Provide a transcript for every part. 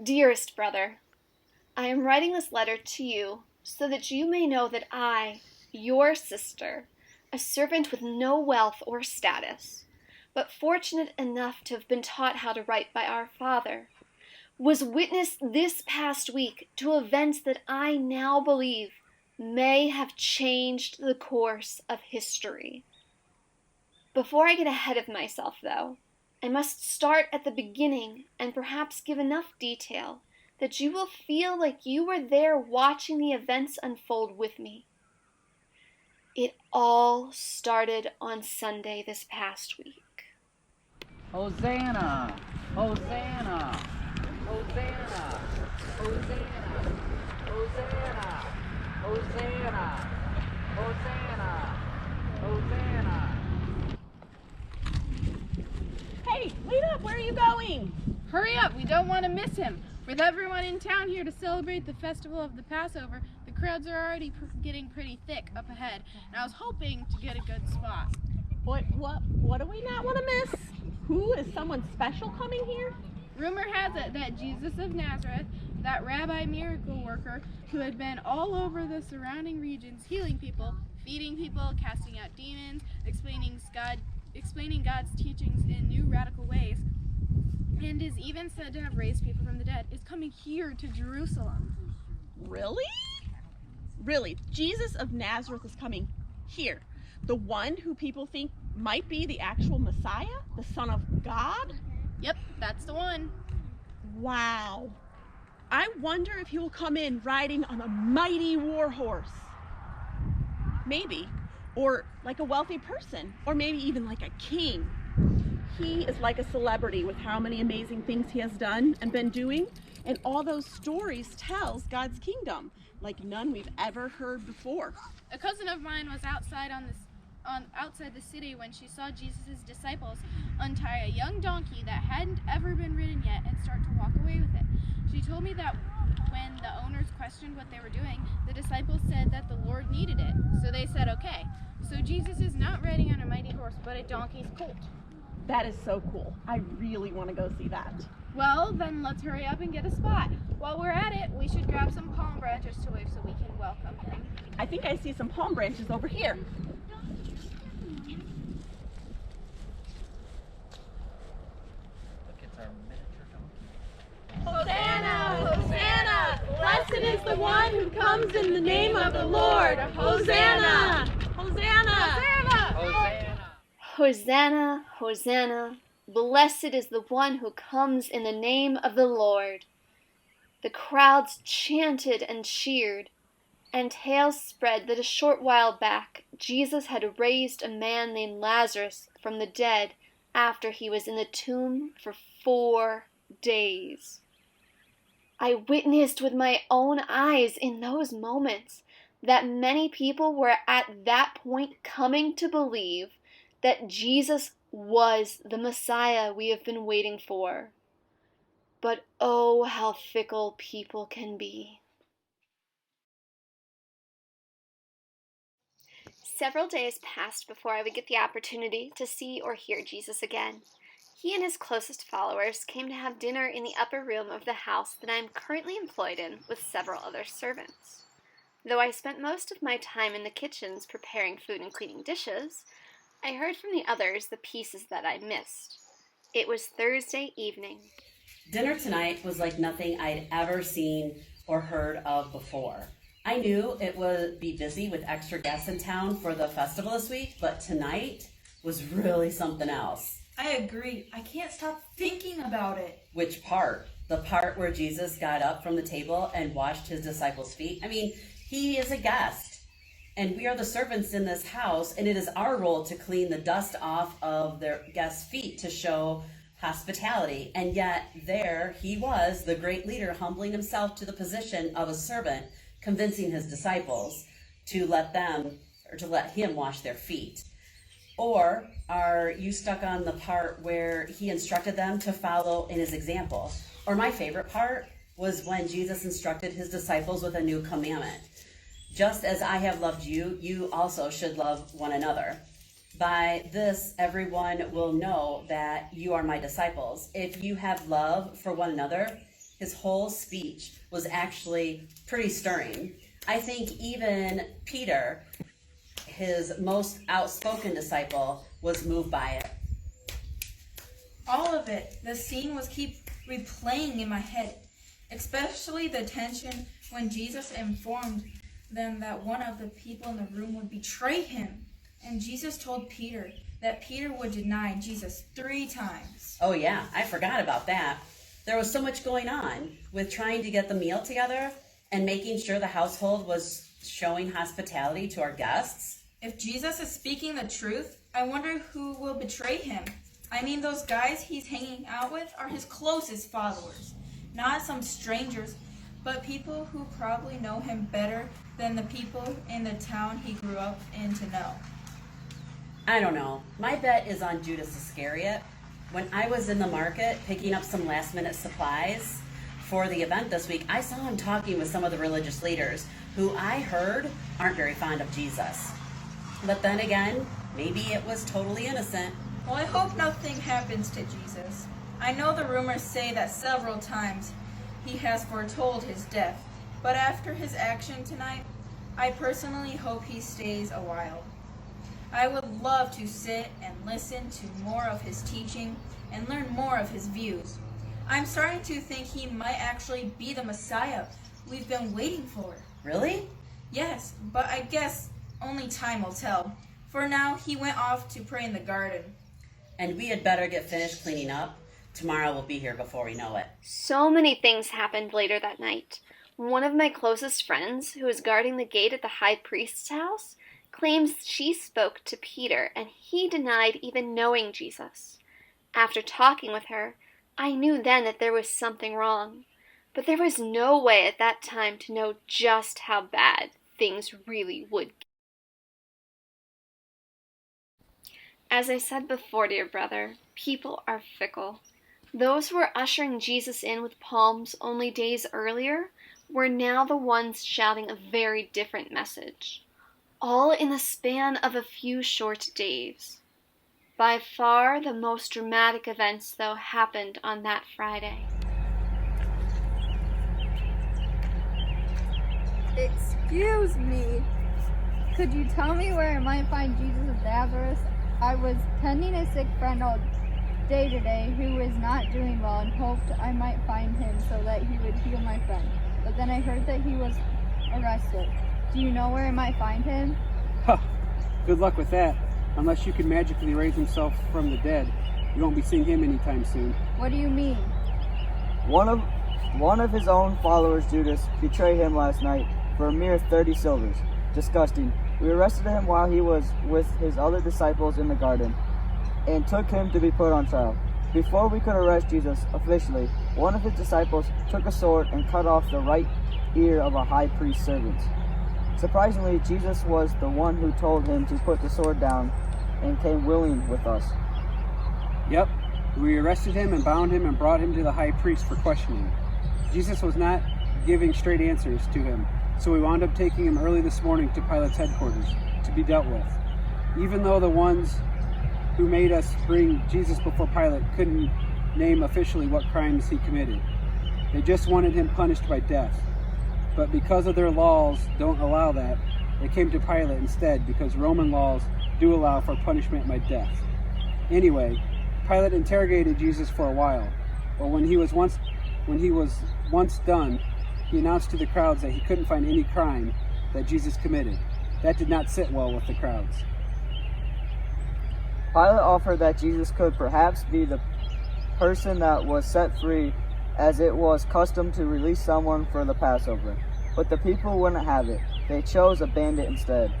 Dearest brother, I am writing this letter to you so that you may know that I, your sister, a servant with no wealth or status, but fortunate enough to have been taught how to write by our Father, was witness this past week to events that I now believe may have changed the course of history. Before I get ahead of myself, though, I must start at the beginning and perhaps give enough detail that you will feel like you were there watching the events unfold with me. It all started on Sunday this past week. Hosanna! Hosanna! Hosanna! Hosanna! Hosanna! Hosanna! Hosanna! Hosanna! Hey, wait up! Where are you going? Hurry up, we don't want to miss him. With everyone in town here to celebrate the festival of the Passover, the crowds are already getting pretty thick up ahead, and I was hoping to get a good spot. What do we not want to miss? Who is someone special coming here? Rumor has it that Jesus of Nazareth, that rabbi miracle worker who had been all over the surrounding regions healing people, feeding people, casting out demons, explaining God's teachings in new radical ways, and is even said to have raised people from the dead, is coming here to Jerusalem. Really? Really, Jesus of Nazareth is coming here. The one who people think might be the actual Messiah, the Son of God? Yep, that's the one. Wow. I wonder if he will come in riding on a mighty war horse. Maybe. Or like a wealthy person. Or maybe even like a king. He is like a celebrity with how many amazing things he has done and been doing. And all those stories tells God's kingdom, like none we've ever heard before. A cousin of mine was outside outside the city when she saw Jesus' disciples untie a young donkey that hadn't ever been ridden yet and start to walk away with it. She told me that when the owners questioned what they were doing, the disciples said that the Lord needed it, so they said okay. So Jesus is not riding on a mighty horse, but a donkey's colt. That is so cool. I really want to go see that. Well, then let's hurry up and get a spot. While we're at it, we should grab some palm branches to wave so we can welcome him. I think I see some palm branches over here. Look, it's our miniature donkey. Hosanna! Hosanna! Blessed is the one who comes in the name of the Lord. Hosanna! Hosanna! Hosanna! Hosanna, Hosanna, blessed is the one who comes in the name of the Lord. The crowds chanted and cheered, and tales spread that a short while back Jesus had raised a man named Lazarus from the dead after he was in the tomb for 4 days. I witnessed with my own eyes in those moments that many people were at that point coming to believe that Jesus was the Messiah we have been waiting for. But oh, how fickle people can be. Several days passed before I would get the opportunity to see or hear Jesus again. He and his closest followers came to have dinner in the upper room of the house that I am currently employed in with several other servants. Though I spent most of my time in the kitchens preparing food and cleaning dishes, I heard from the others the pieces that I missed. It was Thursday evening. Dinner tonight was like nothing I'd ever seen or heard of before. I knew it would be busy with extra guests in town for the festival this week, but tonight was really something else. I agree. I can't stop thinking about it. Which part? The part where Jesus got up from the table and washed his disciples' feet? I mean, he is a guest. And we are the servants in this house, and it is our role to clean the dust off of their guests' feet to show hospitality. And yet there he was, the great leader, humbling himself to the position of a servant, convincing his disciples to let him wash their feet. Or are you stuck on the part where he instructed them to follow in his example? Or my favorite part was when Jesus instructed his disciples with a new commandment. Just as I have loved you, you also should love one another. By this, everyone will know that you are my disciples, if you have love for one another His whole speech was actually pretty stirring. I think even Peter, his most outspoken disciple, was moved by it. All of it. The scene was keep replaying in my head, especially the tension when Jesus informed them that one of the people in the room would betray him. And Jesus told Peter that Peter would deny Jesus 3 times. Oh yeah, I forgot about that. There was so much going on with trying to get the meal together and making sure the household was showing hospitality to our guests. If Jesus is speaking the truth, I wonder who will betray him. I mean, those guys he's hanging out with are his closest followers, not some strangers, but people who probably know him better than the people in the town he grew up in to know. I don't know. My bet is on Judas Iscariot. When I was in the market picking up some last minute supplies for the event this week, I saw him talking with some of the religious leaders who I heard aren't very fond of Jesus. But then again, maybe it was totally innocent. Well, I hope nothing happens to Jesus. I know the rumors say that several times he has foretold his death, but after his action tonight, I personally hope he stays a while. I would love to sit and listen to more of his teaching and learn more of his views. I'm starting to think he might actually be the Messiah we've been waiting for. Really? Yes, but I guess only time will tell. For now, he went off to pray in the garden. And we had better get finished cleaning up. Tomorrow we'll be here before we know it. So many things happened later that night. One of my closest friends, who was guarding the gate at the high priest's house, claims she spoke to Peter and he denied even knowing Jesus. After talking with her, I knew then that there was something wrong, but there was no way at that time to know just how bad things really would get. As I said before, dear brother, people are fickle. Those who were ushering Jesus in with palms only days earlier were now the ones shouting a very different message. All in the span of a few short days. By far the most dramatic events, though, happened on that Friday. Excuse me. Could you tell me where I might find Jesus of Nazareth? I was tending a sick friend all day today who is not doing well and hoped I might find him so that he would heal my friend. But then I heard that he was arrested. Do you know where I might find him? Huh. Good luck with that. Unless you can magically raise himself from the dead, you won't be seeing him anytime soon. What do you mean? One of his own followers, Judas, betrayed him last night for a mere 30 silvers. Disgusting. We arrested him while he was with his other disciples in the garden and took him to be put on trial. Before we could arrest Jesus officially, one of his disciples took a sword and cut off the right ear of a high priest's servant. Surprisingly, Jesus was the one who told him to put the sword down and came willing with us. Yep, we arrested him and bound him and brought him to the high priest for questioning. Jesus was not giving straight answers to him, so we wound up taking him early this morning to Pilate's headquarters to be dealt with. Even though the ones who made us bring Jesus before Pilate couldn't name officially what crimes he committed. They just wanted him punished by death. But because of their laws don't allow that, they came to Pilate instead because Roman laws do allow for punishment by death. Anyway, Pilate interrogated Jesus for a while, but when he was once done, he announced to the crowds that he couldn't find any crime that Jesus committed. That did not sit well with the crowds. Pilate offered that Jesus could perhaps be the person that was set free, as it was custom to release someone for the Passover. But the people wouldn't have it. They chose a bandit instead.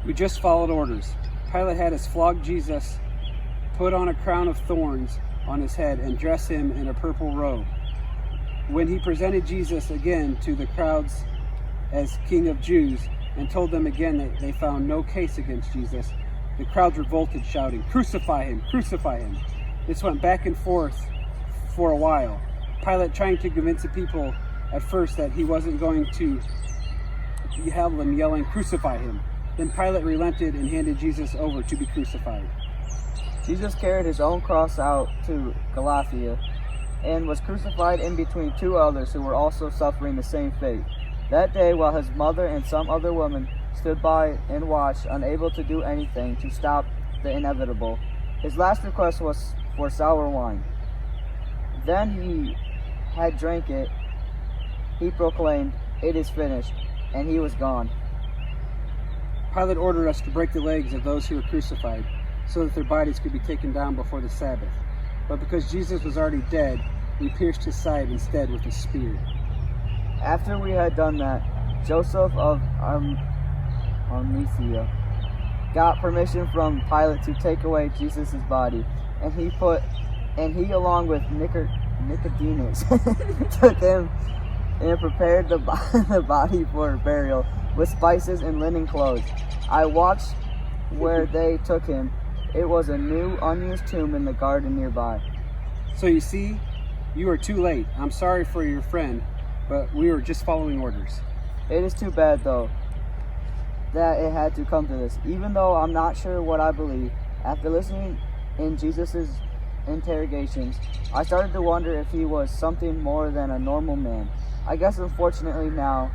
We just followed orders. Pilate had us flog Jesus, put on a crown of thorns on his head, and dress him in a purple robe. When he presented Jesus again to the crowds as King of Jews and told them again that they found no case against Jesus, the crowds revolted, shouting, "Crucify him! Crucify him!" This went back and forth for a while. Pilate trying to convince the people at first that he wasn't going to have them yelling, "Crucify him!" Then Pilate relented and handed Jesus over to be crucified. Jesus carried his own cross out to Golgotha, and was crucified in between two others who were also suffering the same fate. That day, while his mother and some other women stood by and watched, unable to do anything to stop the inevitable, his last request was for sour wine. Then he had drank it. He proclaimed, "It is finished," and he was gone. Pilate ordered us to break the legs of those who were crucified, so that their bodies could be taken down before the Sabbath. But because Jesus was already dead, we pierced his side instead with a spear. After we had done that, Joseph of Arimathea got permission from Pilate to take away Jesus' body, and he along with Nicodemus took him and prepared the body for burial with spices and linen clothes. I watched where they took him. It was a new, unused tomb in the garden nearby. So you see, you are too late. I'm sorry for your friend, but we were just following orders. It is too bad, though, that it had to come to this. Even though I'm not sure what I believe, after listening in Jesus' interrogations, I started to wonder if he was something more than a normal man. I guess unfortunately now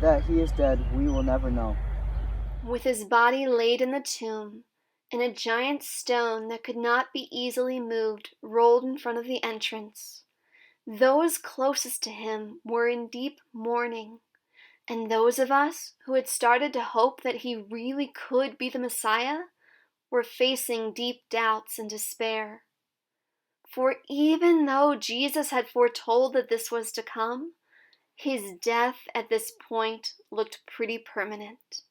that he is dead, we will never know. With his body laid in the tomb, and a giant stone that could not be easily moved rolled in front of the entrance, those closest to him were in deep mourning, and those of us who had started to hope that he really could be the Messiah were facing deep doubts and despair. For even though Jesus had foretold that this was to come, his death at this point looked pretty permanent.